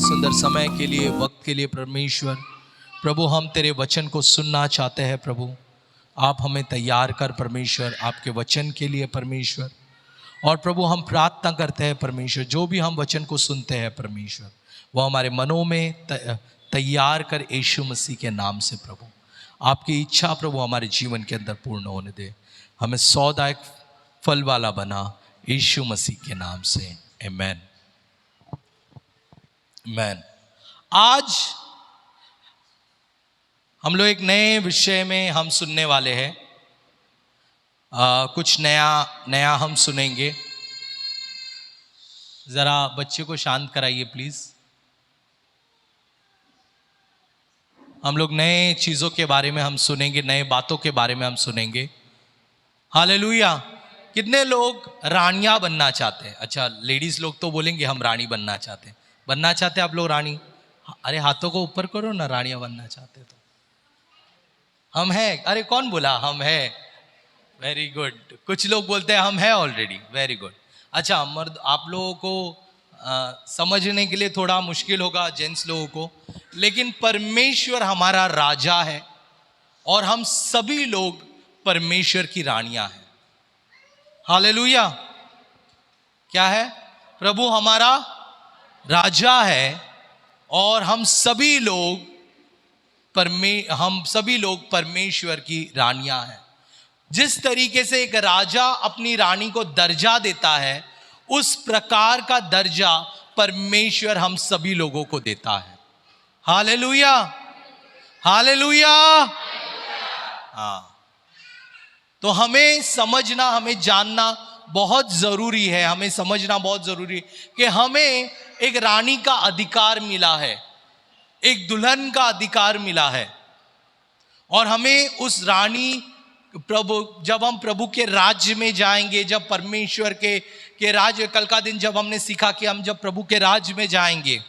सुंदर समय के लिए, वक्त के लिए परमेश्वर। प्रभु हम तेरे वचन को सुनना चाहते हैं प्रभु। आप हमें तैयार कर परमेश्वर आपके वचन के लिए परमेश्वर। और प्रभु हम प्रार्थना करते हैं परमेश्वर, जो भी हम वचन को सुनते हैं परमेश्वर, वो हमारे मनों में तैयार कर यीशु मसीह के नाम से प्रभु। आपकी इच्छा प्रभु हमारे जीवन के अंदर पूर्ण होने दे। हमें सौदायक फल वाला बना यीशु मसीह के नाम से, आमीन आमीन। आज हम लोग एक नए विषय में हम सुनने वाले हैं। कुछ नया हम सुनेंगे। जरा बच्चे को शांत कराइए प्लीज। हम लोग नए चीजों के बारे में हम सुनेंगे, नए बातों के बारे में हम सुनेंगे। हालेलुया। कितने लोग रानियां बनना चाहते हैं? अच्छा, लेडीज लोग तो बोलेंगे हम रानी बनना चाहते हैं। बनना चाहते हैं आप लोग रानी? अरे हाथों को ऊपर करो ना, रानियां बनना चाहते तो हम हैं। अरे कौन बोला हम हैं? Very good. कुछ लोग बोलते हैं हम हैं ऑलरेडी। Very good. अच्छा, मर्द आप लोगों को समझने के लिए थोड़ा मुश्किल होगा, जेंट्स लोगों को, लेकिन परमेश्वर हमारा राजा है और हम सभी लोग परमेश्वर की रानियां हैं। हालेलुया। क्या है? प्रभु हमारा राजा है और हम सभी लोग परमेश्वर की रानियां हैं। जिस तरीके से एक राजा अपनी रानी को दर्जा देता है, उस प्रकार का दर्जा परमेश्वर हम सभी लोगों को देता है। Hallelujah hallelujah. हाँ, तो हमें समझना, हमें जानना बहुत जरूरी है। हमें समझना बहुत जरूरी है कि हमें एक रानी का अधिकार मिला है, एक दुल्हन का अधिकार मिला है। और हमें उस रानी जब हम प्रभु के राज्य में जाएंगे, जब परमेश्वर के राज्य, कल का दिन जब हमने सीखा कि हम जब प्रभु के राज्य में जाएंगे,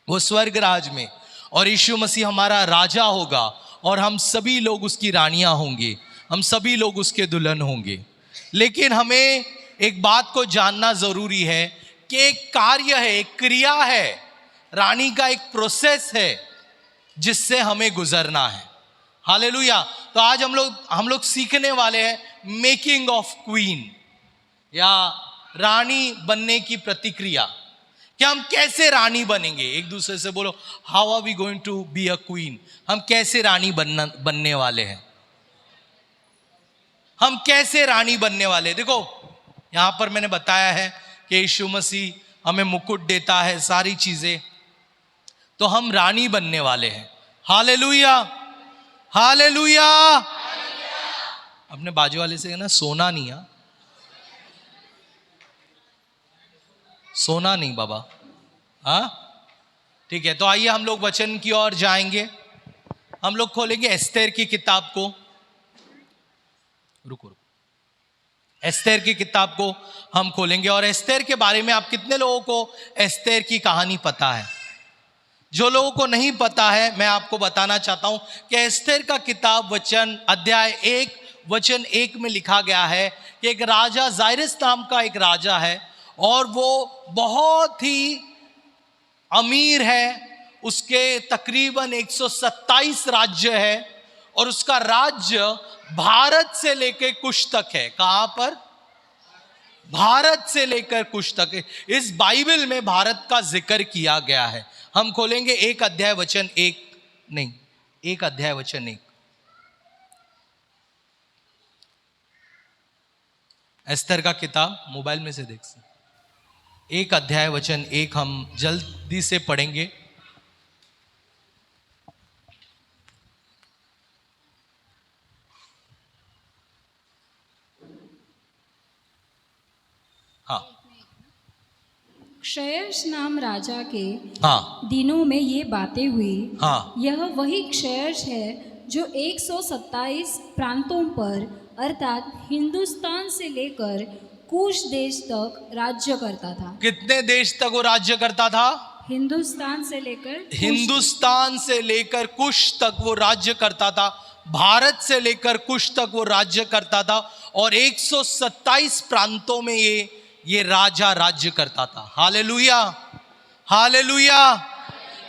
वो स्वर्ग राज में, और यीशु मसीह हमारा राजा होगा और हम सभी लोग उसकी रानियां होंगे, हम सभी लोग उसके दुल्हन होंगे। लेकिन हमें एक बात को जानना जरूरी है कि एक कार्य है, एक क्रिया है, रानी का एक प्रोसेस है जिससे हमें गुजरना है। हालेलुया। तो आज हम लोग सीखने वाले हैं मेकिंग ऑफ क्वीन, या रानी बनने की प्रतिक्रिया। कि हम कैसे रानी बनेंगे। एक दूसरे से बोलो, how are we going to be a queen. हम कैसे रानी बनने वाले हैं? हम कैसे रानी बनने वाले हैं? देखो, यहां पर मैंने बताया है कि यीशु मसीह हमें मुकुट देता है, सारी चीजें, तो हम रानी बनने वाले हैं। Hallelujah hallelujah. अपने बाजू वाले से कहना, सोना नहीं। सोना नहीं बाबा। हाँ, ठीक है। तो आइए हम लोग वचन की ओर जाएंगे। हम लोग खोलेंगे एस्तेर की किताब को। रुको। एस्तेर की किताब को हम खोलेंगे। और एस्तेर के बारे में आप कितने लोगों को एस्तेर की कहानी पता है? जो लोगों को नहीं पता है, मैं आपको बताना चाहता हूं कि एस्तेर का किताब अध्याय 1 वचन 1 में लिखा गया है कि एक राजा, जायरस नाम का एक राजा है, और वो बहुत ही अमीर है। उसके तकरीबन 127 राज्य है, और उसका राज्य भारत से लेकर कुश तक है। कहां पर? भारत से लेकर कुश तक है। इस बाइबल में भारत का जिक्र किया गया है। हम खोलेंगे 1 अध्याय वचन 1 एस्तेर का किताब मोबाइल में से देख सकते। 1 अध्याय वचन 1 हम जल्दी से पढ़ेंगे। हाँ। क्षयश नाम राजा के हाँ दिनों में ये बातें हुई। हाँ। यह वही क्षयश है जो 127 प्रांतों पर, अर्थात हिंदुस्तान से लेकर कुश देश तक राज्य करता था। कितने देश तक वो राज्य करता था? हिंदुस्तान से लेकर कुश तक वो राज्य करता था। भारत से लेकर कुश तक वो राज्य करता था, और 127 प्रांतों में ये राजा राज्य करता था। Hallelujah hallelujah.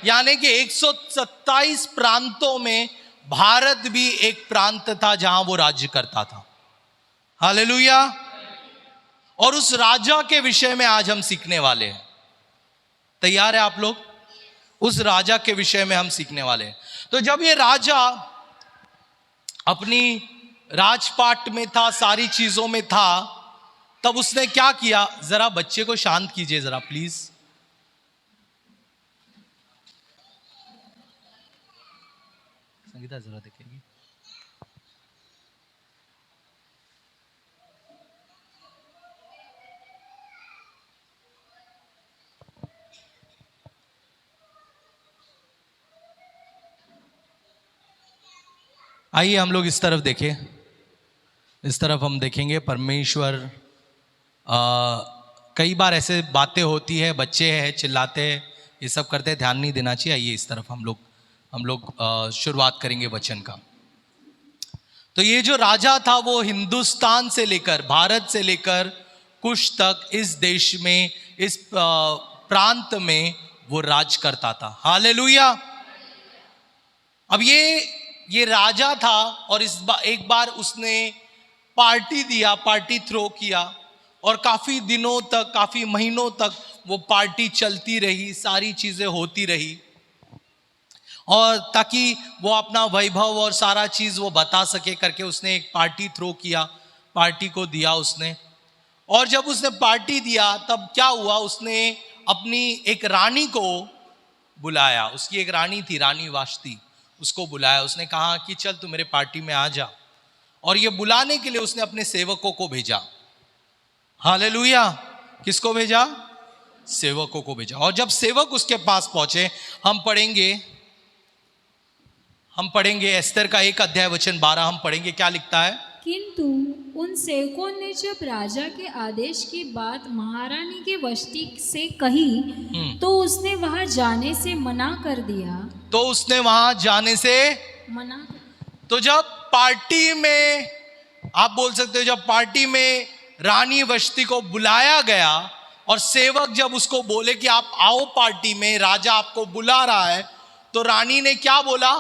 यानी कि 127 प्रांतों में भारत भी एक प्रांत था जहां वो राज्य करता था। हालेलुया। और उस राजा के विषय में आज हम सीखने वाले हैं। तैयार है आप लोग? उस राजा के विषय में हम सीखने वाले हैं। तो जब ये राजा अपनी राजपाट में था, सारी चीजों में था, तब उसने क्या किया? जरा बच्चे को शांत कीजिए जरा प्लीज। संगीता जरा देखेगी। आइए हम लोग इस तरफ देखें। इस तरफ हम देखेंगे परमेश्वर कई बार ऐसे बातें होती है, बच्चे हैं चिल्लाते हैं, ये सब करते हैं, ध्यान नहीं देना चाहिए। आइए इस तरफ हम लोग शुरुआत करेंगे वचन का। तो ये जो राजा था वो हिंदुस्तान से लेकर, भारत से लेकर कुश तक इस देश में, इस प्रांत में वो राज करता था। हालेलुया। अब ये राजा था और एक बार उसने पार्टी दिया, पार्टी थ्रो किया, और काफी दिनों तक, काफी महीनों तक वो पार्टी चलती रही, सारी चीजें होती रही, और ताकि वो अपना वैभव और सारा चीज वो बता सके करके उसने एक पार्टी थ्रो किया, पार्टी को दिया उसने। और जब उसने पार्टी दिया तब क्या हुआ? उसने अपनी एक रानी को बुलाया। उसकी एक रानी थी, रानी वाष्ती, उसको बुलाया। उसने कहा कि चल तू मेरे पार्टी में आ जा। और ये बुलाने के लिए उसने अपने सेवकों को भेजा। हालेलुया। किसको भेजा? सेवकों को भेजा। और जब सेवक उसके पास पहुंचे, हम पढ़ेंगे एस्तर का 1 अध्याय वचन 12 हम पढ़ेंगे। क्या लिखता है? किंतु उन सेवकों ने जब राजा के आदेश की बात महारानी के वष्टी से कही तो उसने वहां जाने से मना कर दिया। तो जब पार्टी में, आप बोल सकते हो, जब पार्टी में रानी वष्टी को बुलाया गया और सेवक जब उसको बोले कि आप आओ पार्टी में, राजा आपको बुला रहा है, तो रानी ने क्या बोला?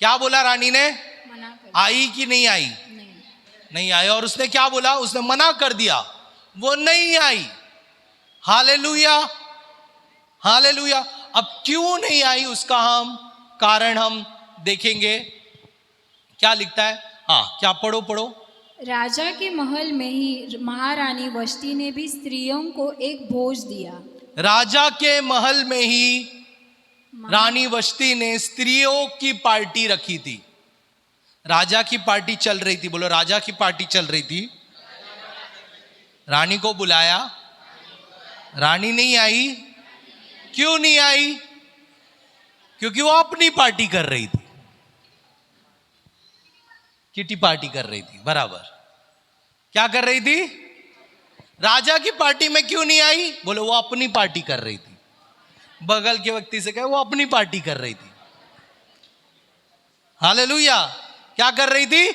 क्या बोला रानी ने? मना कर। आई कि नहीं आई? नहीं आई। और उसने क्या बोला? उसने मना कर दिया, वो नहीं आई। Hallelujah, hallelujah. अब क्यों नहीं आई उसका हम कारण हम देखेंगे। क्या लिखता है? हाँ, क्या? पढ़ो। राजा के महल में ही महारानी वष्टी ने भी स्त्रियों को एक भोज दिया। राजा के महल में ही रानी वष्टी ने स्त्रियों की पार्टी रखी थी। राजा की पार्टी चल रही थी, बोलो राजा की पार्टी चल रही थी। रानी को बुलाया, रानी नहीं आई। क्यों नहीं आई? क्योंकि वो अपनी पार्टी कर रही थी, किटी पार्टी कर रही थी। बराबर क्या कर रही थी? राजा की पार्टी में क्यों नहीं आई? बोलो वो अपनी पार्टी कर रही थी। बगल के व्यक्ति से कहे वो अपनी पार्टी कर रही थी। हालेलुया। क्या कर रही थी?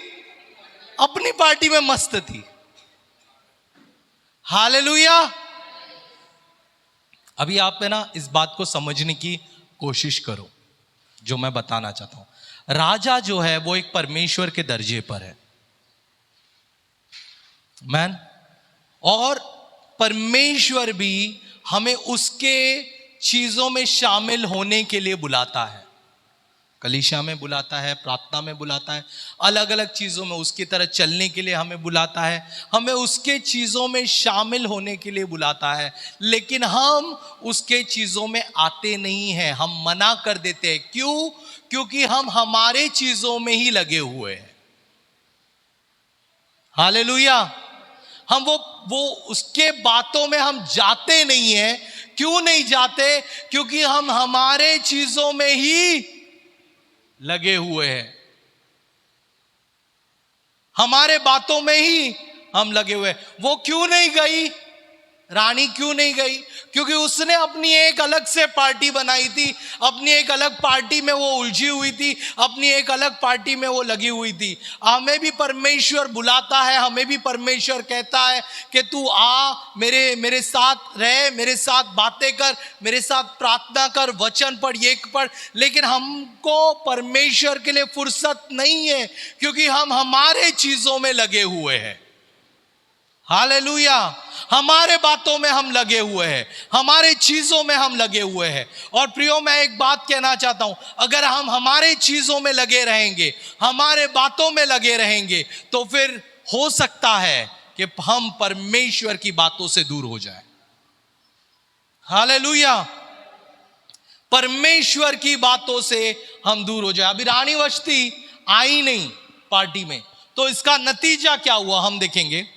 अपनी पार्टी में मस्त थी। हालेलुया। अभी आप है ना इस बात को समझने की कोशिश करो जो मैं बताना चाहता हूं। राजा जो है वो एक परमेश्वर के दर्जे पर है, मैन। और परमेश्वर भी हमें उसके चीजों में शामिल होने के लिए बुलाता है। कलीसिया में बुलाता है, प्रार्थना में बुलाता है, अलग अलग चीजों में उसकी तरह चलने के लिए हमें बुलाता है, हमें उसके चीजों में शामिल होने के लिए बुलाता है। लेकिन हम उसके चीजों में आते नहीं हैं, हम मना कर देते हैं। क्यों? क्योंकि हम हमारे चीजों में ही लगे हुए हैं। हालेलुया। हम वो उसके बातों में हम जाते नहीं हैं। क्यों नहीं जाते? क्योंकि हम हमारे चीजों में ही लगे हुए हैं, हमारे बातों में ही हम लगे हुए हैं। वो क्यों नहीं गई? रानी क्यों नहीं गई? क्योंकि उसने अपनी एक अलग से पार्टी बनाई थी, अपनी एक अलग पार्टी में वो उलझी हुई थी, अपनी एक अलग पार्टी में वो लगी हुई थी। हमें भी परमेश्वर बुलाता है, हमें भी परमेश्वर कहता है कि तू आ, मेरे साथ रह, मेरे साथ बातें कर, मेरे साथ प्रार्थना कर, वचन पढ़, ये पढ़। लेकिन हमको परमेश्वर के लिए फुर्सत नहीं है, क्योंकि हम हमारे चीजों में लगे हुए हैं। हालेलुया। हमारे बातों में हम लगे हुए हैं, हमारे चीजों में हम लगे हुए हैं। और प्रियो, मैं एक बात कहना चाहता हूं, अगर हम हमारे चीजों में लगे रहेंगे, हमारे बातों में लगे रहेंगे, तो फिर हो सकता है कि हम परमेश्वर की बातों से दूर हो जाएं। हालेलुया। परमेश्वर की बातों से हम दूर हो जाए। अभी रानी वस्ती आई नहीं पार्टी में, तो इसका नतीजा क्या हुआ हम देखेंगे।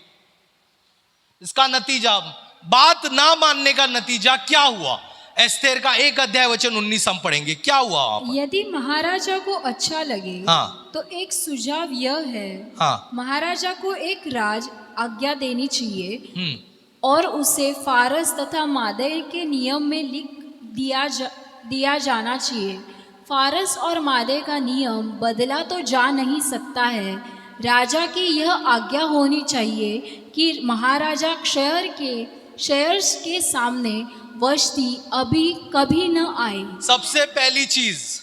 इसका नतीजा, बात ना मानने का नतीजा क्या हुआ? एस्तेर का 1 अध्याय वचन 19 हम पढ़ेंगे। क्या हुआ वहां पर? यदि महाराजा को अच्छा लगे हाँ। तो एक सुझाव यह है, हाँ। महाराजा को एक राज आज्ञा देनी चाहिए हम्म। और उसे फारस तथा मादे के नियम में लिख दिया जाना चाहिए। फारस और मादे का नियम बदला तो जा नहीं सकता है। राजा की यह आज्ञा होनी चाहिए कि महाराजा शहर के सामने वस्ती अभी कभी न आए। सबसे पहली चीज,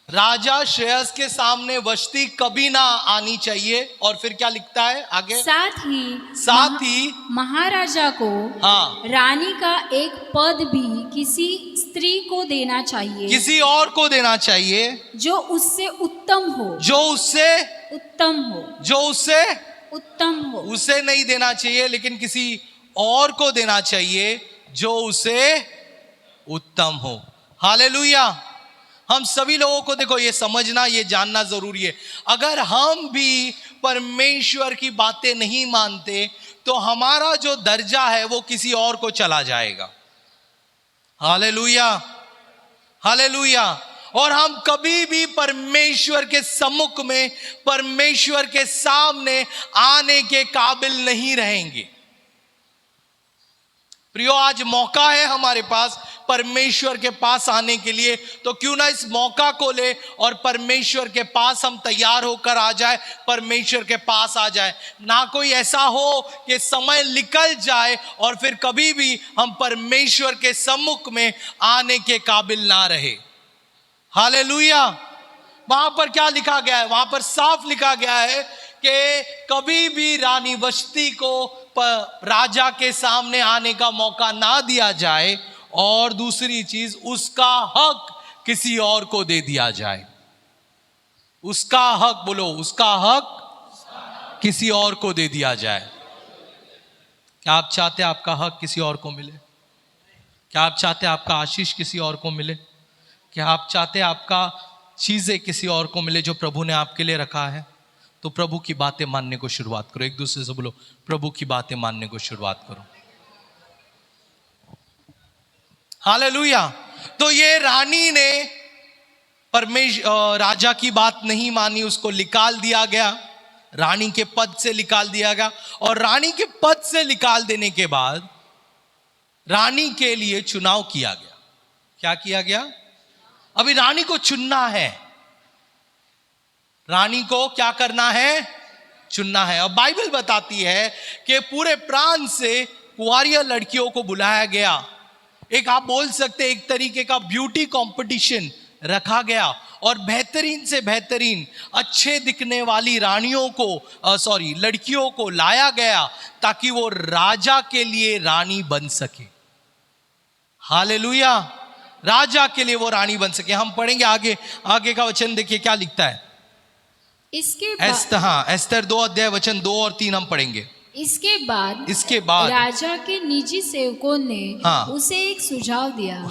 राजा श्रेयस के सामने वस्ती कभी ना आनी चाहिए। और फिर क्या लिखता है आगे? साथ ही महाराजा को हाँ, रानी का एक पद भी किसी स्त्री को देना चाहिए, किसी और को देना चाहिए जो उससे उत्तम हो, उसे नहीं देना चाहिए, लेकिन किसी और को देना चाहिए जो उसे उत्तम हो। हालेलुया। हम सभी लोगों को देखो, ये समझना, ये जानना जरूरी है। अगर हम भी परमेश्वर की बातें नहीं मानते, तो हमारा जो दर्जा है वो किसी और को चला जाएगा। Hallelujah, hallelujah. और हम कभी भी परमेश्वर के सम्मुख में, परमेश्वर के सामने आने के काबिल नहीं रहेंगे। प्रियो, आज मौका है हमारे पास परमेश्वर के पास आने के लिए, तो क्यों ना इस मौका को ले और परमेश्वर के पास हम तैयार होकर आ जाए, परमेश्वर के पास आ जाए। ना कोई ऐसा हो कि समय निकल जाए और फिर कभी भी हम परमेश्वर के सम्मुख में आने के काबिल ना रहे। हालेलुया। वहां पर क्या लिखा गया है? वहां पर साफ लिखा गया है कि कभी भी रानी वस्ती को राजा के सामने आने का मौका ना दिया जाए, और दूसरी चीज, उसका हक किसी और को दे दिया जाए। उसका हक, बोलो, उसका हक किसी और को दे दिया जाए। क्या आप चाहते हैं आपका हक किसी और को मिले? क्या आप चाहते हैं आपका आशीष किसी और को मिले? क्या आप चाहते हैं आपका चीजें किसी और को मिले जो प्रभु ने आपके लिए रखा है? तो प्रभु की बातें मानने को शुरुआत करो। एक दूसरे से बोलो, प्रभु की बातें मानने को शुरुआत करो। हालेलुया। तो ये रानी ने राजा की बात नहीं मानी, उसको निकाल दिया गया, रानी के पद से निकाल दिया गया। और रानी के पद से निकाल देने के बाद रानी के लिए चुनाव किया गया। क्या किया गया? अभी रानी को चुनना है। रानी को क्या करना है? चुनना है। और बाइबल बताती है कि पूरे प्रांत से कुंवारिया लड़कियों को बुलाया गया। एक, आप बोल सकते, एक तरीके का ब्यूटी कंपटीशन रखा गया, और बेहतरीन से बेहतरीन, अच्छे दिखने वाली लड़कियों को लाया गया, ताकि वो राजा के लिए रानी बन सके। हालेलुया। राजा के लिए वो रानी बन सके। हम पढ़ेंगे आगे का वचन, देखिए क्या लिखता है। एस्तर 2 अध्याय वचन 2 और 3 हम पढ़ेंगे। इसके बाद राजा के निजी सेवकों ने उसे एक सुझाव दिया।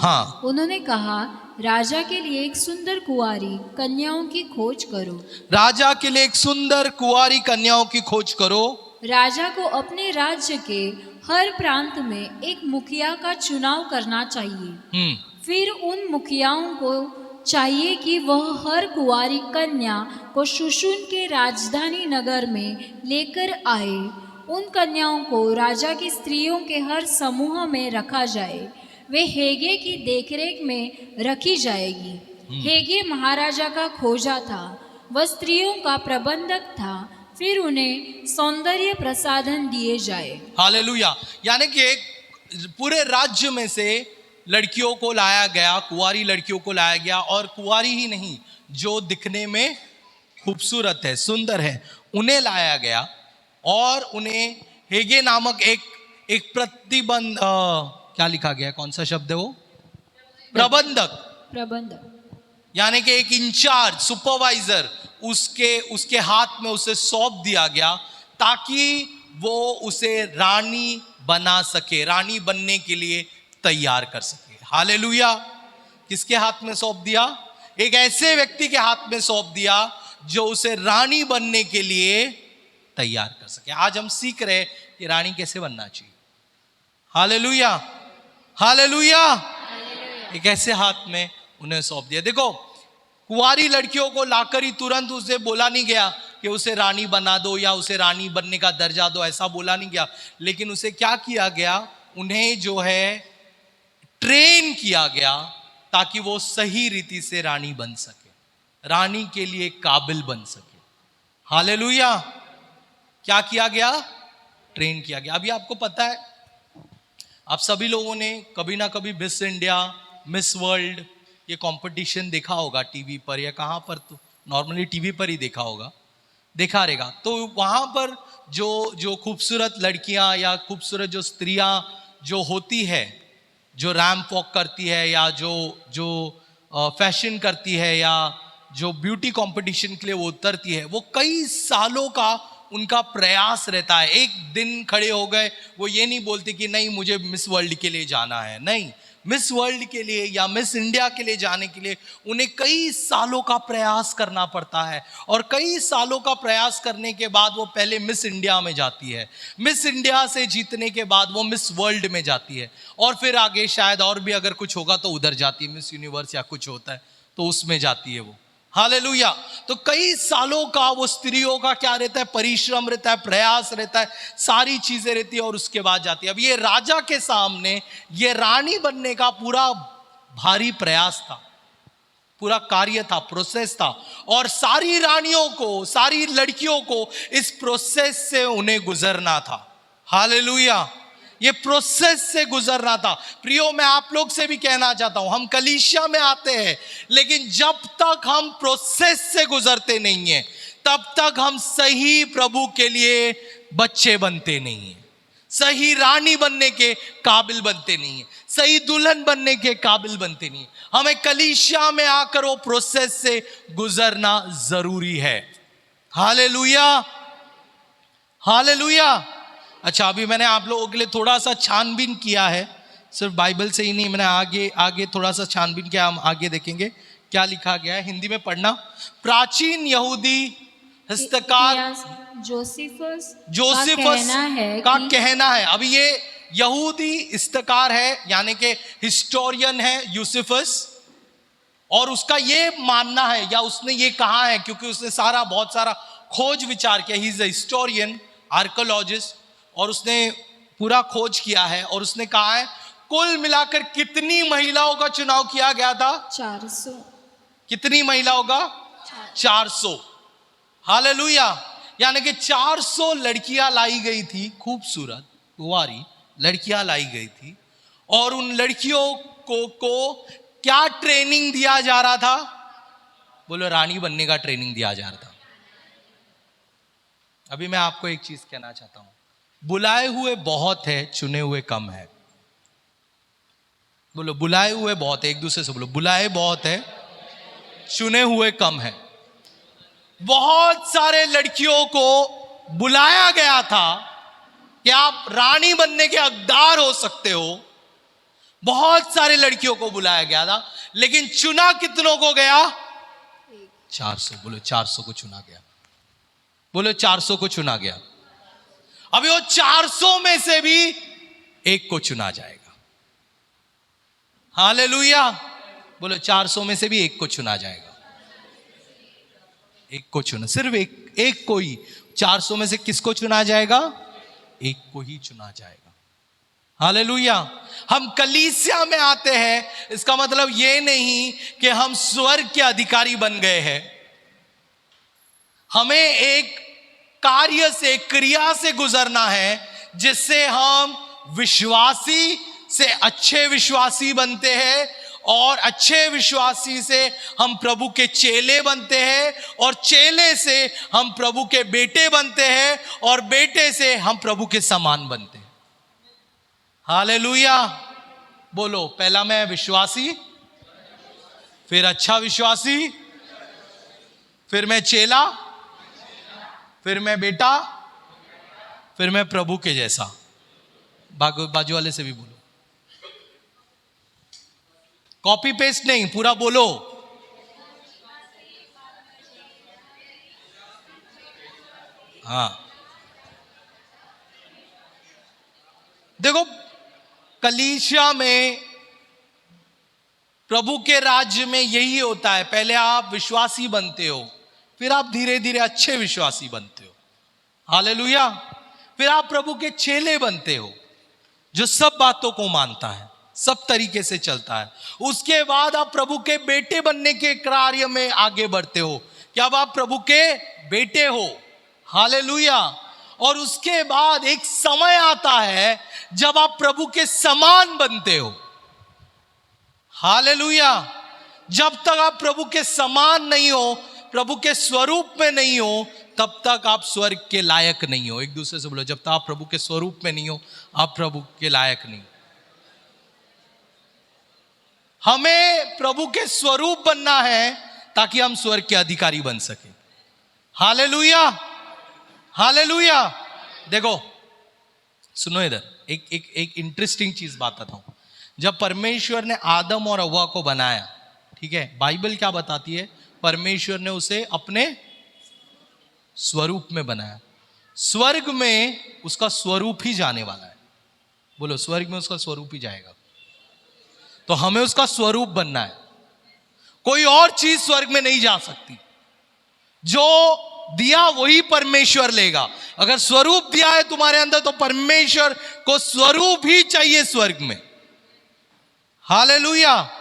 उन्होंने कहा, राजा के लिए एक सुंदर कुंवारी कन्याओं की खोज करो। राजा के लिए एक सुंदर कुंवारी कन्याओं की खोज करो। राजा को अपने राज्य के हर प्रांत में एक मुखिया का चुनाव करना चाहिए। फिर उन मुखियाओं को चाहिए कि वह हर कुंवारी कन्या को शुशून के राजधानी नगर में लेकर आए उन कन्याओं को राजा की स्त्रियों के हर समूह में रखा जाए। वे हेगे की देखरेख में रखी जाएगी। हेगे महाराजा का खोजा था, वह स्त्रियों का प्रबंधक था। फिर उन्हें सौंदर्य प्रसाधन दिए जाए। हालेलुया। यानी कि एक पूरे राज्य में से लड़कियों को लाया गया, कुंवारी लड़कियों को लाया गया, और कुंवारी ही नहीं, जो दिखने में खूबसूरत है, सुंदर है, उन्हें लाया गया और उन्हें हेगे नामक एक प्रतिबंध क्या लिखा गया, कौन सा शब्द है वो, प्रबंधक, यानी कि एक इंचार्ज, सुपरवाइजर, उसके हाथ में उसे सौंप दिया गया ताकि वो उसे रानी बना सके, रानी बनने के लिए तैयार कर सके। हालेलुया। किसके हाथ में सौंप दिया? एक ऐसे व्यक्ति के हाथ में सौंप दिया जो उसे रानी बनने के लिए तैयार कर सके। आज हम सीख रहे हैं कि रानी कैसे बनना चाहिए। Hallelujah, hallelujah. एक ऐसे हाथ में उन्हें सौंप दिया। देखो, कुंवारी लड़कियों को लाकर ही तुरंत उसे बोला नहीं गया कि उसे रानी बना दो या उसे रानी बनने का दर्जा दो, ऐसा बोला नहीं गया। लेकिन उसे क्या किया गया? उन्हें जो है ट्रेन किया गया ताकि वो सही रीति से रानी बन सके, रानी के लिए काबिल बन सके। हालेलुया। क्या किया गया? ट्रेन किया गया। अभी आपको पता है, आप सभी लोगों ने कभी ना कभी मिस इंडिया, मिस वर्ल्ड ये कंपटीशन देखा होगा टीवी पर या कहाँ पर, तो नॉर्मली टीवी पर ही देखा होगा, देखा रहेगा। तो वहाँ पर जो खूबसूरत लड़कियाँ या खूबसूरत जो स्त्रियाँ जो होती है, जो रैंप वॉक करती है या जो फैशन करती है या जो ब्यूटी कंपटीशन के लिए वो उतरती है, वो कई सालों का उनका प्रयास रहता है। एक दिन खड़े हो गए, वो ये नहीं बोलती कि नहीं मुझे मिस वर्ल्ड के लिए जाना है। नहीं, मिस वर्ल्ड के लिए या मिस इंडिया के लिए जाने के लिए उन्हें कई सालों का प्रयास करना पड़ता है, और कई सालों का प्रयास करने के बाद वो पहले मिस इंडिया में जाती है, मिस इंडिया से जीतने के बाद वो मिस वर्ल्ड में जाती है, और फिर आगे शायद और भी अगर कुछ होगा तो उधर जाती है, मिस यूनिवर्स या कुछ होता है तो उसमें जाती है वो। हालेलुया। तो कई सालों का वो स्त्रियों का क्या रहता है? परिश्रम रहता है, प्रयास रहता है, सारी चीजें रहती है, और उसके बाद जाती है। अब ये राजा के सामने ये रानी बनने का पूरा भारी प्रयास था, पूरा कार्य था, प्रोसेस था, और सारी रानियों को, सारी लड़कियों को इस प्रोसेस से उन्हें गुजरना था। हालेलुया। ये प्रोसेस से गुजरना था। प्रियो, मैं आप लोग से भी कहना चाहता हूं, हम कलीसिया में आते हैं, लेकिन जब तक हम प्रोसेस से गुजरते नहीं हैं, तब तक हम सही प्रभु के लिए बच्चे बनते नहीं हैं, सही रानी बनने के काबिल बनते नहीं हैं, सही दुल्हन बनने के काबिल बनते नहीं हैं। हमें कलीसिया में आकर वो प्रोसेस से गुजरना जरूरी है। Hallelujah, hallelujah. अच्छा, अभी मैंने आप लोगों के लिए थोड़ा सा छानबीन किया है, सिर्फ बाइबल से ही नहीं, मैंने आगे थोड़ा सा छानबीन किया। हम आगे देखेंगे क्या लिखा गया है। हिंदी में पढ़ना। प्राचीन यहूदी हस्तकार जोसेफस का कहना है। अभी ये यहूदी हस्तकार है, यानी कि हिस्टोरियन है यूसिफस, और उसका ये मानना है या उसने ये कहा है, क्योंकि उसने बहुत सारा खोज विचार किया। He is a historian, archaeologist, और उसने पूरा खोज किया है, और उसने कहा है कुल मिलाकर कितनी महिलाओं का चुनाव किया गया था? 400। कितनी महिलाओं का? 400। हालेलुया। यानी कि 400 लड़कियां लाई गई थी, खूबसूरत कुंवारी लड़कियां लाई गई थी, और उन लड़कियों को क्या ट्रेनिंग दिया जा रहा था? बोलो, रानी बनने का ट्रेनिंग दिया जा रहा था। अभी मैं आपको एक चीज कहना चाहता हूं, बुलाए हुए बहुत है, चुने हुए कम है। बोलो, बुलाए हुए बहुत है। एक दूसरे से बोलो, बुलाए बहुत है, चुने हुए कम है। बहुत सारे लड़कियों को बुलाया गया था कि आप रानी बनने के हकदार हो सकते हो। बहुत सारे लड़कियों को बुलाया गया था, लेकिन चुना कितनों को गया? 400। बोलो, 400 को चुना गया। बोलो, 400 को चुना गया। अभी वो 400 में से भी एक को चुना जाएगा। हालेलुया। बोलो, 400 में से भी एक को चुना जाएगा। एक को चुना, सिर्फ एक को ही। 400 में से किसको चुना जाएगा? एक को ही चुना जाएगा। हालेलुया। हम कलीसिया में आते हैं, इसका मतलब ये नहीं कि हम स्वर्ग के अधिकारी बन गए हैं। हमें एक कार्य से, क्रिया से गुजरना है, जिससे हम विश्वासी से अच्छे विश्वासी बनते हैं, और अच्छे विश्वासी से हम प्रभु के चेले बनते हैं, और चेले से हम प्रभु के बेटे बनते हैं, और बेटे से हम प्रभु के समान बनते हैं। हालेलुया। बोलो, पहला मैं विश्वासी, फिर अच्छा विश्वासी, फिर मैं चेला, फिर मैं बेटा, फिर मैं प्रभु के जैसा। बाजू वाले से भी बोलो, कॉपी पेस्ट नहीं, पूरा बोलो। हाँ, देखो, कलीसिया में, प्रभु के राज्य में यही होता है। पहले आप विश्वासी बनते हो, फिर आप धीरे धीरे अच्छे विश्वासी बनते हो। हालेलुया। फिर आप प्रभु के चेले बनते हो, जो सब बातों को मानता है, सब तरीके से चलता है। उसके बाद आप प्रभु के बेटे बनने के कार्य में आगे बढ़ते हो, कि अब आप प्रभु के बेटे हो। हालेलुया। और उसके बाद एक समय आता है जब आप प्रभु के समान बनते हो। हालेलुया। जब तक आप प्रभु के समान नहीं हो, प्रभु के स्वरूप में नहीं हो, तब तक आप स्वर्ग के लायक नहीं हो। एक दूसरे से बोलो, जब तक आप प्रभु के स्वरूप में नहीं हो, आप प्रभु के लायक नहीं। हमें प्रभु के स्वरूप बनना है, ताकि हम स्वर्ग के अधिकारी बन सके। हालेलुया। हालेलुया। देखो, सुनो इधर, एक इंटरेस्टिंग चीज बताता हूं। जब परमेश्वर ने आदम और हव्वा को बनाया, ठीक है, बाइबल क्या बताती है? परमेश्वर ने उसे अपने स्वरूप में बनाया। स्वर्ग में उसका स्वरूप ही जाने वाला है। बोलो, स्वर्ग में उसका स्वरूप ही जाएगा। तो हमें उसका स्वरूप बनना है। कोई और चीज स्वर्ग में नहीं जा सकती। जो दिया वही परमेश्वर लेगा। अगर स्वरूप दिया है तुम्हारे अंदर, तो परमेश्वर को स्वरूप ही चाहिए स्वर्ग में। हालेलुया।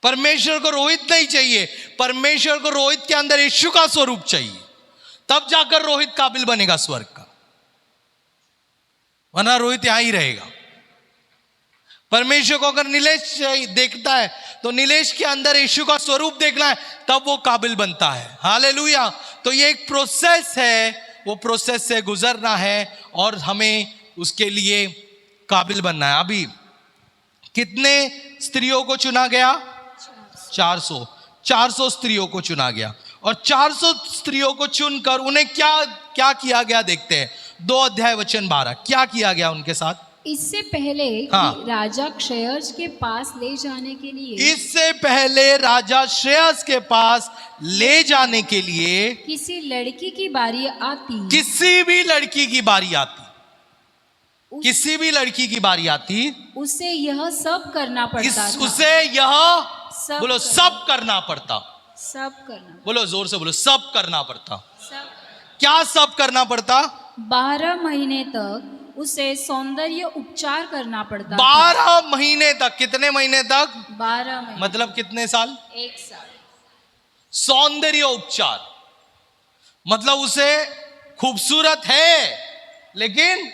परमेश्वर को रोहित नहीं चाहिए, परमेश्वर को रोहित के अंदर यीशु का स्वरूप चाहिए, तब जाकर रोहित काबिल बनेगा स्वर्ग का, वरना रोहित यहां ही रहेगा। परमेश्वर को अगर नीलेश देखता है, तो नीलेश के अंदर यीशु का स्वरूप देखना है, तब वो काबिल बनता है। हालेलुया। तो ये एक प्रोसेस है, वो प्रोसेस से गुजरना है, और हमें उसके लिए काबिल बनना है। अभी कितने स्त्रियों को चुना गया? 400 स्त्रियों को चुना गया, और 400 स्त्रियों को चुनकर उन्हें क्या क्या किया गया देखते हैं। 2 अध्याय वचन 12, क्या किया गया उनके साथ? इससे पहले हाँ। कि राजा क्षयर्ष के पास ले जाने के लिए, इससे पहले राजा श्रेयस के पास ले जाने के लिए किसी लड़की की बारी आती, किसी भी लड़की की बारी आती, किसी भी लड़की की बारी आती, उसे यह सब करना पड़ता था। उसे यह सब बोलो करना- सब करना पड़ता। सब करना, बोलो जोर से बोलो, सब करना पड़ता। सब। क्या सब करना पड़ता? 12 महीने तक उसे सौंदर्य उपचार करना पड़ता था। 12 महीने तक। कितने महीने तक? 12 महीने, मतलब कितने साल? 1 साल। सौंदर्य उपचार मतलब उसे खूबसूरत है, लेकिन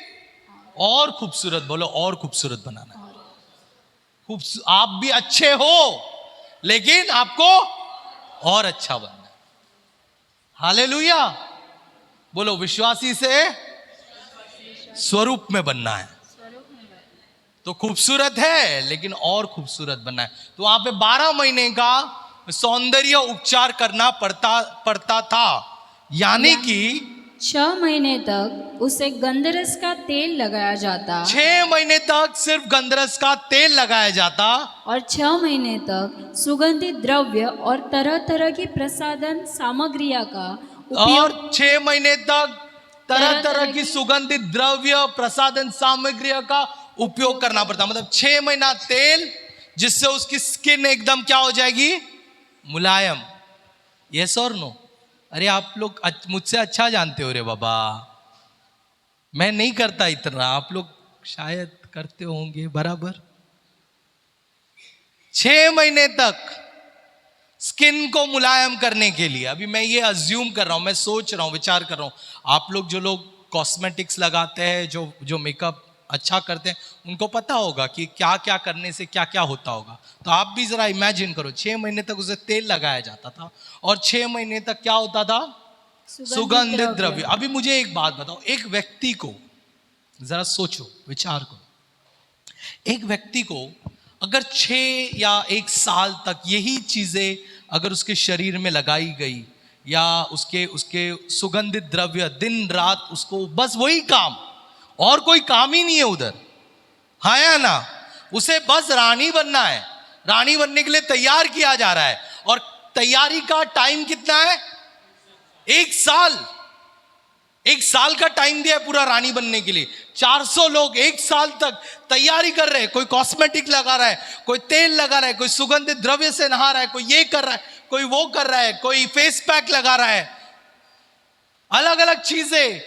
और खूबसूरत, बोलो और खूबसूरत बनाना है। आप भी अच्छे हो, लेकिन आपको और अच्छा बनना है। हालेलुया। बोलो, विश्वासी से स्वरूप में बनना है। तो खूबसूरत है, लेकिन और खूबसूरत बनना है। तो वहां पे 12 महीने का सौंदर्य उपचार करना पड़ता था। यानी कि 6 महीने तक उसे गंधरस का तेल लगाया जाता, 6 महीने तक सिर्फ गंधरस का तेल लगाया जाता, और 6 महीने तक सुगंधित द्रव्य और तरह तरह की प्रसाधन सामग्रियों का और उपयोग 6 महीने तक तरह तरह की सुगंधित द्रव्य, प्रसाधन सामग्रियों का उपयोग करना पड़ता। मतलब 6 महीना तेल, जिससे उसकी स्किन एकदम क्या हो जाएगी? मुलायम। यस और नो? अरे आप लोग मुझसे अच्छा जानते हो रे बाबा। मैं नहीं करता इतना, आप लोग शायद करते होंगे बराबर। 6 महीने तक स्किन को मुलायम करने के लिए, अभी मैं ये अज्यूम कर रहा हूं, मैं सोच रहा हूं, विचार कर रहा हूं, आप लोग जो लोग कॉस्मेटिक्स लगाते हैं, जो मेकअप अच्छा करते हैं, उनको पता होगा कि क्या क्या करने से क्या क्या होता होगा। तो आप भी जरा इमेजिन करो, 6 महीने तक उसे तेल लगाया जाता था और 6 महीने तक क्या होता था? सुगंधित द्रव्य। अभी मुझे एक बात बताओ, एक व्यक्ति को जरा सोचो, विचार करो, एक व्यक्ति को अगर 6 या 1 साल तक यही चीजें अगर उसके शरीर में लगाई गई, या उसके सुगंधित द्रव्य दिन रात उसको बस वही काम, और कोई काम ही नहीं है उधर, हाँ या ना? उसे बस रानी बनना है, रानी बनने के लिए तैयार किया जा रहा है, और तैयारी का टाइम कितना है? 1 साल। 1 साल का टाइम दिया है पूरा रानी बनने के लिए। 400 लोग 1 साल तक तैयारी कर रहे हैं, कोई कॉस्मेटिक लगा रहा है, कोई तेल लगा रहा है, कोई सुगंधित द्रव्य से नहा रहा है, कोई ये कर रहा है, कोई वो कर रहा है, कोई फेस पैक लगा रहा है, अलग अलग चीजें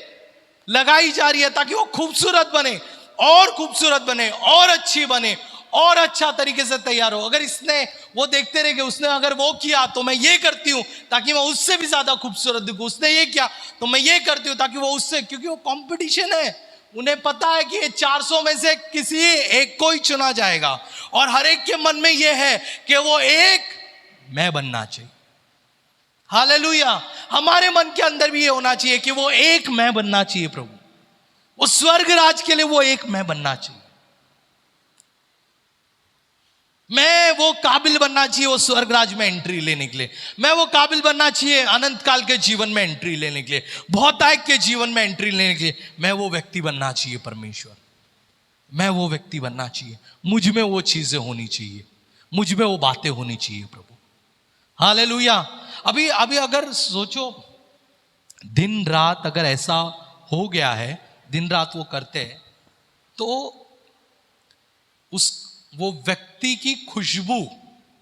लगाई जा रही है ताकि वो खूबसूरत बने, और खूबसूरत बने, और अच्छी बने, और अच्छा तरीके से तैयार हो। अगर इसने वो देखते रहे कि उसने अगर वो किया तो मैं ये करती हूं ताकि मैं उससे भी ज्यादा खूबसूरत दिखूं, उसने ये किया तो मैं ये करती हूं ताकि वो उससे, क्योंकि वो कंपटीशन है, उन्हें पता है कि 400 में से किसी एक को ही चुना जाएगा, और हर एक के मन में ये है कि वो एक मैं बनना चाहिए। हालेलुया। हमारे मन के अंदर भी ये होना चाहिए कि वो एक मैं बनना चाहिए प्रभु, वो स्वर्ग राज के लिए वो एक मैं बनना चाहिए, मैं वो काबिल बनना चाहिए वो स्वर्ग राज में एंट्री लेने के लिए, मैं वो काबिल बनना चाहिए अनंत काल के जीवन में एंट्री लेने के लिए, बहुतायक के जीवन में एंट्री लेने के लिए, मैं वो व्यक्ति बनना चाहिए परमेश्वर, मैं वो व्यक्ति बनना चाहिए, मुझ में वो चीजें होनी चाहिए, मुझ में वो बातें होनी चाहिए प्रभु। हालेलुया। अभी अगर सोचो, दिन रात अगर ऐसा हो गया है, दिन रात वो करते हैं, तो वो व्यक्ति की खुशबू,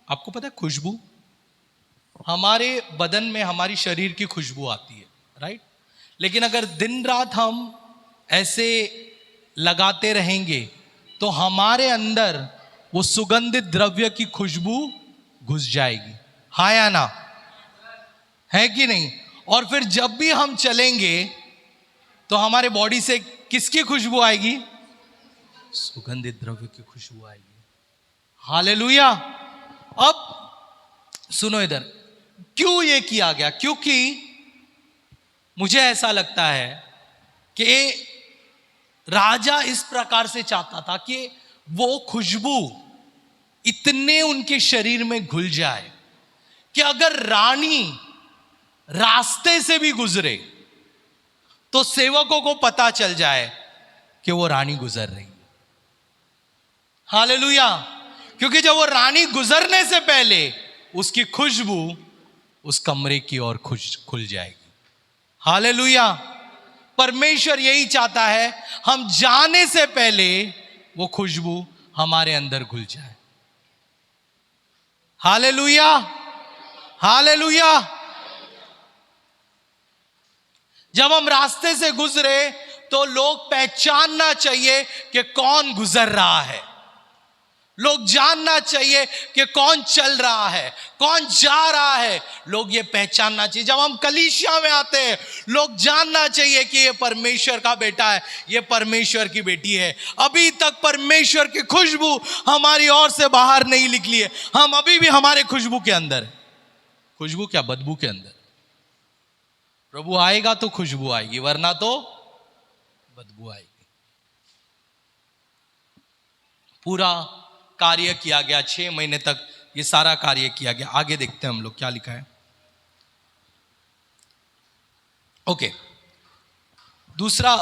आपको पता है खुशबू, हमारे बदन में हमारी शरीर की खुशबू आती है, राइट? लेकिन अगर दिन रात हम ऐसे लगाते रहेंगे तो हमारे अंदर वो सुगंधित द्रव्य की खुशबू घुस जाएगी, हाँ या ना? है कि नहीं? और फिर जब भी हम चलेंगे तो हमारे बॉडी से किसकी खुशबू आएगी? सुगंधित द्रव्य की खुशबू आएगी। हालेलुया। अब सुनो इधर, क्यों ये किया गया? क्योंकि मुझे ऐसा लगता है कि राजा इस प्रकार से चाहता था कि वो खुशबू इतने उनके शरीर में घुल जाए कि अगर रानी रास्ते से भी गुजरे तो सेवकों को पता चल जाए कि वो रानी गुजर रही है। हालेलुया। क्योंकि जब वो रानी गुजरने से पहले उसकी खुशबू उस कमरे की ओर खुल जाएगी। हालेलुया। परमेश्वर यही चाहता है, हम जाने से पहले वो खुशबू हमारे अंदर घुल जाए। Hallelujah, hallelujah. जब हम रास्ते से गुजरे तो लोग पहचानना चाहिए कि कौन गुजर रहा है, लोग जानना चाहिए कि कौन चल रहा है, कौन जा रहा है, लोग ये पहचानना चाहिए। जब हम कलीसिया में आते हैं, लोग जानना चाहिए कि ये परमेश्वर का बेटा है, ये परमेश्वर की बेटी है। अभी तक परमेश्वर की खुशबू हमारी ओर से बाहर नहीं निकली है, हम अभी भी हमारे खुशबू के अंदर है। खुशबू क्या, बदबू के अंदर। प्रभु आएगा तो खुशबू आएगी, वरना तो बदबू आएगी। पूरा कार्य किया गया, 6 महीने तक ये सारा कार्य किया गया। आगे देखते हैं हम लोग क्या लिखा है। ओके, दूसरा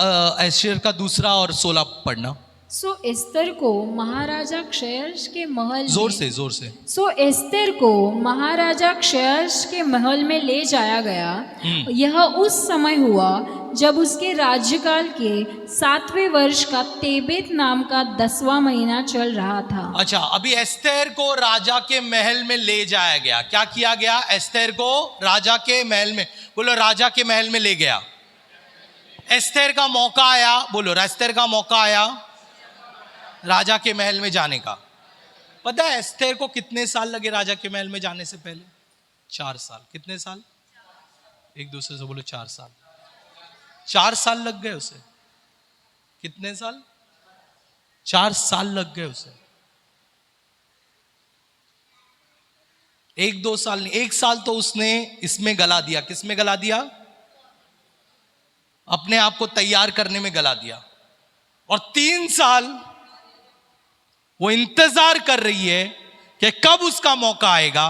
एस्टेर का 2 और 16 पढ़ना। सो एस्तर को महाराजा क्षयर्ष के महल जोर में- से सो एस्तर को महाराजा क्षयर्ष के महल में ले जाया गया। यह उस समय हुआ जब उसके राज्यकाल के 7वें वर्ष का तेबेत नाम का 10वां महीना चल रहा था। अच्छा, अभी एस्तेर को राजा के महल में ले जाया गया। क्या किया गया? एस्तेर को राजा के महल में, बोलो राजा के महल में ले गया। एस्थेर का मौका आया, बोलो, एस्थेर का मौका आया राजा के महल में जाने का। पता है एस्थेर को कितने साल लगे राजा के महल में जाने से पहले? 4 साल। कितने साल? एक दूसरे से बोलो 4 साल। 4 साल लग गए उसे। कितने साल? 4 साल लग गए उसे। 1-2 साल नहीं, 1 साल तो उसने इसमें गला दिया। किसमें गला दिया? अपने आप को तैयार करने में गला दिया। और 3 साल वो इंतजार कर रही है कि कब उसका मौका आएगा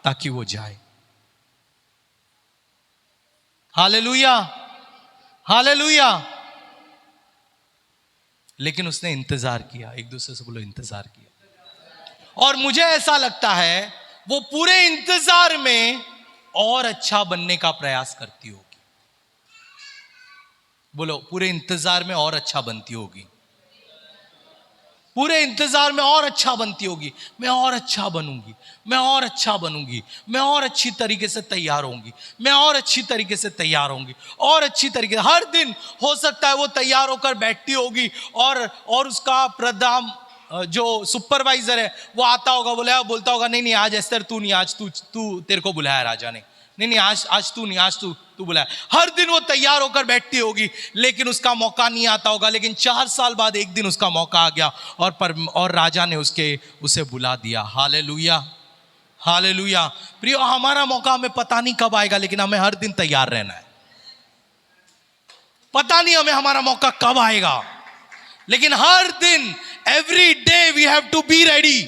ताकि वो जाए। Hallelujah, hallelujah. लेकिन उसने इंतजार किया। एक दूसरे से बोलो इंतजार किया। और मुझे ऐसा लगता है वो पूरे इंतजार में और अच्छा बनने का प्रयास करती होगी। बोलो, पूरे इंतजार में और अच्छा बनती होगी। पूरे इंतजार में और अच्छा बनती होगी। मैं और अच्छा बनूंगी, मैं और अच्छा बनूंगी, मैं और अच्छी तरीके से तैयार होंगी, मैं और अच्छी तरीके से तैयार होंगी, और अच्छी तरीके से। हर दिन हो सकता है वो तैयार होकर बैठती होगी और उसका प्रधान जो सुपरवाइजर है वो आता होगा, बोलता होगा नहीं आज एस्थर तू नहीं, आज तू तेरे को बुलाया राजा ने, नहीं आज तू नहीं, आज तू बुलाया। हर दिन वो तैयार होकर बैठती होगी लेकिन उसका मौका नहीं आता होगा। लेकिन 4 साल बाद एक दिन उसका मौका आ गया और राजा ने उसे बुला दिया। Hallelujah, hallelujah. प्रियो, हमारा मौका हमें पता नहीं कब आएगा, लेकिन हमें हर दिन तैयार रहना है। पता नहीं हमें हमारा मौका कब आएगा, लेकिन हर दिन, every day we have to be ready.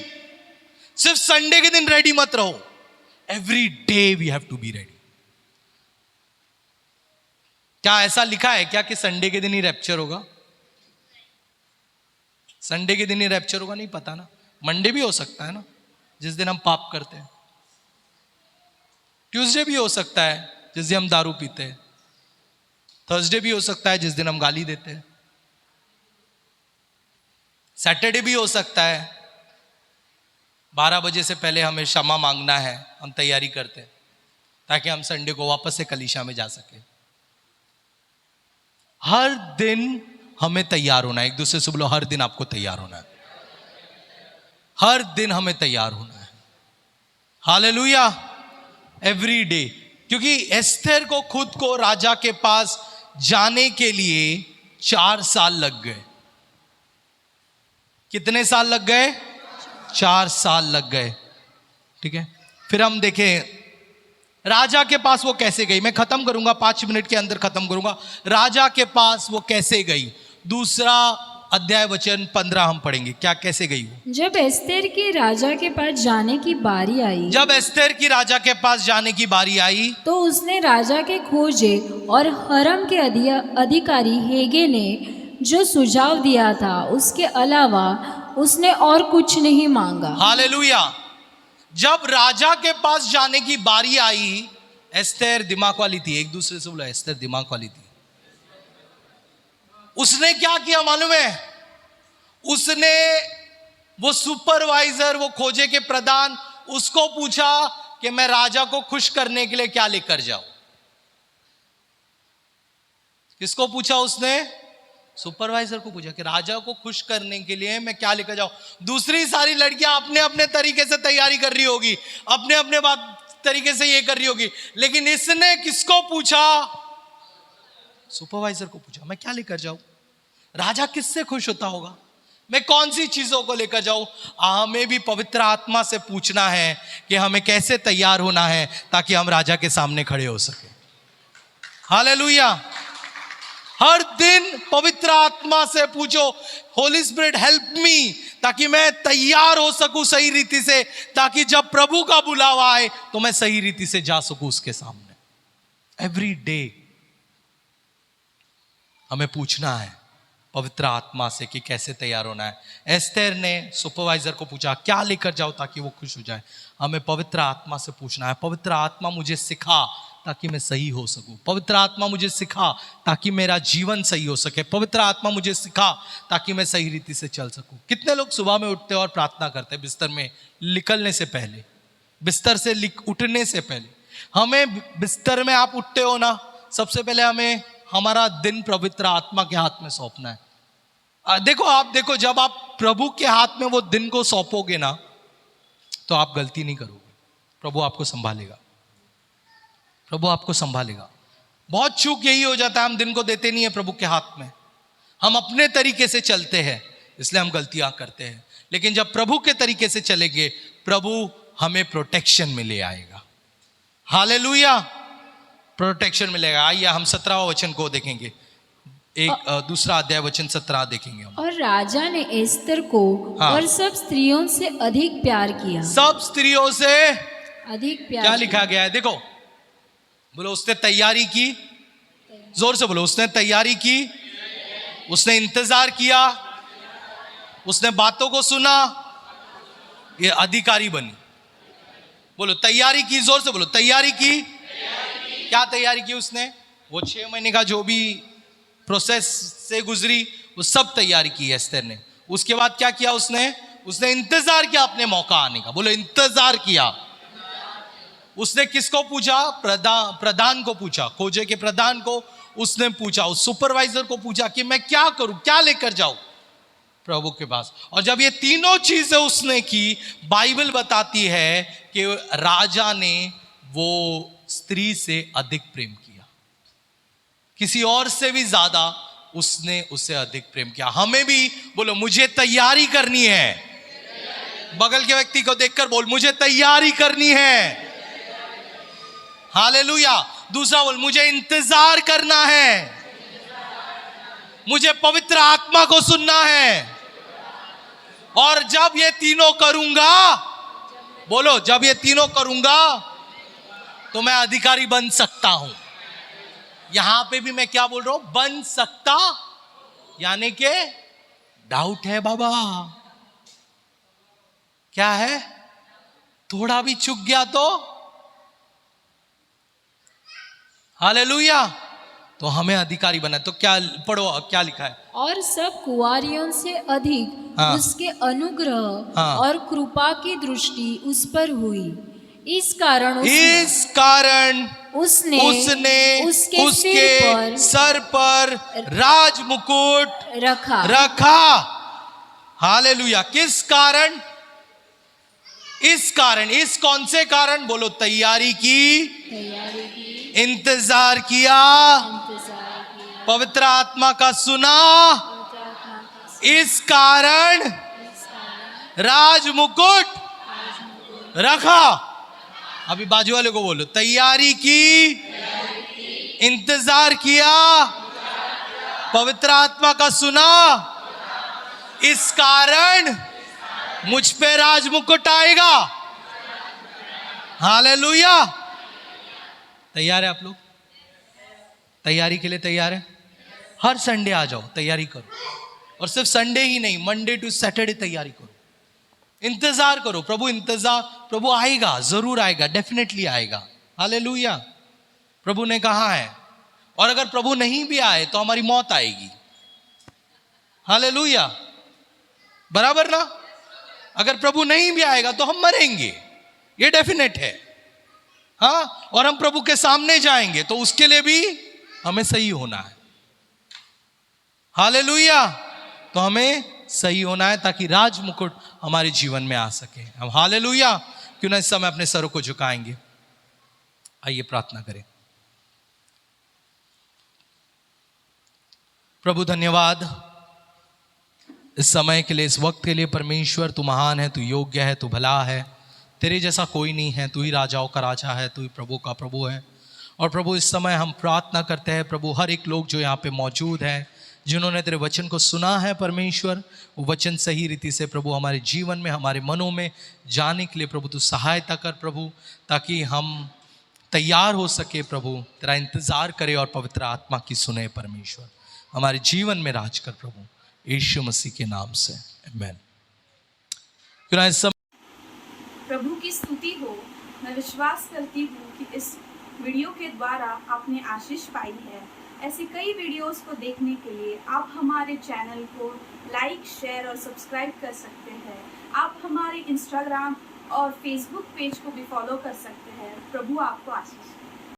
सिर्फ संडे के दिन रेडी मत रहो, every day we have to be ready. क्या ऐसा लिखा है क्या कि संडे के दिन ही रैप्चर होगा? संडे के दिन ही रैप्चर होगा? नहीं पता ना। मंडे भी हो सकता है ना, जिस दिन हम पाप करते हैं। ट्यूसडे भी हो सकता है जिस दिन हम दारू पीते हैं। थर्सडे भी हो सकता है जिस दिन हम गाली देते हैं। सैटरडे भी हो सकता है 12 बजे से पहले हमें क्षमा मांगना है, हम तैयारी करते हैं ताकि हम संडे को वापस से कलीसिया में जा सके। हर दिन हमें तैयार होना है। एक दूसरे से बोलो, हर दिन आपको तैयार होना है। हर दिन हमें तैयार होना है। Hallelujah, every day. क्योंकि एस्थर को खुद को राजा के पास जाने के लिए 4 साल लग गए। कितने साल लग गए? 4 साल लग गए। ठीक है, फिर हम देखें राजा के पास वो कैसे गई। मैं खत्म करूंगा, 5 मिनट के अंदर खत्म करूंगा। राजा के पास वो कैसे गई? 2 अध्याय वचन 15 हम पढ़ेंगे। क्या कैसे गई वो? जब एस्थेर की राजा के पास जाने की बारी आई, जब एस्थर की राजा के पास जाने की बारी आई तो उसने राजा के खोजे और हरम के अधिकारी हेगे ने जो सुझाव दिया था उसके अलावा उसने और कुछ नहीं मांगा। हालेलुया। जब राजा के पास जाने की बारी आई, एस्थर दिमाग वाली थी। एक दूसरे से बोला, एस्थर दिमाग वाली थी। उसने क्या किया मालूम है? उसने वो सुपरवाइजर, वो खोजे के प्रधान, उसको पूछा कि मैं राजा को खुश करने के लिए क्या लेकर जाऊं। किसको पूछा उसने? सुपरवाइजर को पूछा कि राजा को खुश करने के लिए मैं क्या लेकर जाऊं। दूसरी सारी लड़कियां अपने अपने तरीके से तैयारी कर रही होगी, अपने अपने तरीके से ये कर रही होगी, लेकिन इसने किसको पूछा? सुपरवाइजर को पूछा, मैं क्या लेकर जाऊं? राजा किससे खुश होता होगा? मैं कौन सी चीजों को लेकर जाऊं? हमें भी पवित्र आत्मा से पूछना है कि हमें कैसे तैयार होना है ताकि हम राजा के सामने खड़े हो सके। हालेलुया। हर दिन पवित्र आत्मा से पूछो, होली स्पिरिट हेल्प मी, ताकि मैं तैयार हो सकूं सही रीति से, ताकि जब प्रभु का बुलावा आए तो मैं सही रीति से जा सकूं उसके सामने। एवरी डे हमें पूछना है पवित्र आत्मा से कि कैसे तैयार होना है। एस्थर ने सुपरवाइजर को पूछा क्या लेकर जाओ ताकि वो खुश हो जाए। हमें पवित्र आत्मा से पूछना है, पवित्र आत्मा मुझे सिखा ताकि मैं सही हो सकूं। पवित्र आत्मा मुझे सिखा ताकि मेरा जीवन सही हो सके। पवित्र आत्मा मुझे सिखा ताकि मैं सही रीति से चल सकूं। कितने लोग सुबह में उठते और प्रार्थना करते हैं बिस्तर में निकलने से पहले, बिस्तर से उठने से पहले? हमें बिस्तर में आप उठते हो ना, सबसे पहले हमें हमारा दिन पवित्र आत्मा के हाथ में सौंपना है। देखो जब आप प्रभु के हाथ में वो दिन को सौंपोगे ना, तो आप गलती नहीं करोगे। प्रभु आपको संभालेगा, प्रभु आपको संभालेगा। बहुत चूक यही हो जाता है, हम दिन को देते नहीं है प्रभु के हाथ में, हम अपने तरीके से चलते हैं, इसलिए हम गलतियां करते हैं। लेकिन जब प्रभु के तरीके से चलेंगे, प्रभु हमें प्रोटेक्शन में ले आएगा। हालेलुया, प्रोटेक्शन मिलेगा। आइए हम 17वां वचन को देखेंगे, दूसरा अध्याय वचन 17 देखेंगे हम। और राजा ने एस्तर को हाँ। और सब स्त्रियों से अधिक प्यार किया। सब स्त्रियों से अधिक प्यार क्या लिखा गया है? देखो, बोलो उसने तैयारी की, जोर से बोलो, उसने तैयारी की, उसने इंतजार किया, उसने बातों को सुना, ये अधिकारी बनी। बोलो तैयारी की, जोर से बोलो तैयारी की। क्या तैयारी की उसने? वो 6 महीने का जो भी प्रोसेस से गुजरी, वो सब तैयारी की एस्तर ने। उसके बाद क्या किया उसने इंतजार किया अपने मौका आने का। बोलो इंतजार किया। उसने किसको पूछा? प्रधान को पूछा, खोजे के प्रधान को उसने पूछा, उस सुपरवाइजर को पूछा कि मैं क्या करूं, क्या लेकर जाऊं प्रभु के पास। और जब ये तीनों चीजें उसने की, बाइबल बताती है कि राजा ने वो स्त्री से अधिक प्रेम किया, किसी और से भी ज्यादा उसने उससे अधिक प्रेम किया। हमें भी बोलो मुझे तैयारी करनी है। बगल के व्यक्ति को देखकर बोल, मुझे तैयारी करनी है। हालेलुया। दूसरा बोल, मुझे इंतजार करना है, मुझे पवित्र आत्मा को सुनना है। और जब ये तीनों करूंगा, बोलो जब ये तीनों करूंगा तो मैं अधिकारी बन सकता हूं। यहां पे भी मैं क्या बोल रहा हूं? बन सकता, यानी के डाउट है बाबा। क्या है? थोड़ा भी चूक गया तो हालेलुया, तो हमें अधिकारी बना। तो क्या पढ़ो, क्या लिखा है? और सब कुंवारियों से अधिक हाँ। उसके अनुग्रह हाँ। और कृपा की दृष्टि उस पर हुई। इस कारण उसने उसके सर पर राज मुकुट रखा। हालेलुया। किस कारण? इस कौन से कारण? बोलो तैयारी की, इंतजार किया, पवित्र आत्मा का सुना, इस कारण राज मुकुट रखा। अभी बाजू वाले को बोलो, तैयारी की, इंतजार किया, पवित्र आत्मा का सुना, इस कारण मुझ पे राज मुकुट आएगा। हालेलुया। तैयार है आप लोग? तैयारी के लिए तैयार है? हर संडे आ जाओ, तैयारी करो। और सिर्फ संडे ही नहीं, मंडे टू सैटरडे तैयारी करो, इंतजार करो। प्रभु आएगा, जरूर आएगा, डेफिनेटली आएगा। हालेलुया। प्रभु ने कहा है। और अगर प्रभु नहीं भी आए तो हमारी मौत आएगी। हालेलुया, बराबर ना? अगर प्रभु नहीं भी आएगा तो हम मरेंगे, ये डेफिनेट है। हाँ, और हम प्रभु के सामने जाएंगे, तो उसके लिए भी हमें सही होना है। हालेलुया। तो हमें सही होना है ताकि राज मुकुट हमारे जीवन में आ सके। हम हालेलुया। क्यों ना इस समय अपने सरों को झुकाएंगे। आइए प्रार्थना करें। प्रभु धन्यवाद इस समय के लिए, इस वक्त के लिए। परमेश्वर तू महान है, तू योग्य है, तू भला है। तेरे जैसा कोई नहीं है। तू ही राजाओं का राजा है, तू ही प्रभु का प्रभु है। और प्रभु इस समय हम प्रार्थना करते हैं प्रभु, हर एक लोग जो यहाँ पे मौजूद हैं, जिन्होंने तेरे वचन को सुना है परमेश्वर, वो वचन सही रीति से प्रभु हमारे जीवन में, हमारे मनों में जाने के लिए प्रभु तू सहायता कर प्रभु, ताकि हम तैयार हो सके प्रभु, तेरा इंतजार करें और पवित्र आत्मा की सुने परमेश्वर। हमारे जीवन में राज कर प्रभु, यीशु मसीह के नाम से आमीन। प्रभु की स्तुति हो। मैं विश्वास करती हूँ कि इस वीडियो के द्वारा आपने आशीष पाई है। ऐसी कई वीडियोस को देखने के लिए आप हमारे चैनल को लाइक, शेयर और सब्सक्राइब कर सकते हैं। आप हमारे इंस्टाग्राम और फेसबुक पेज को भी फॉलो कर सकते हैं। प्रभु आपको आशीष दे।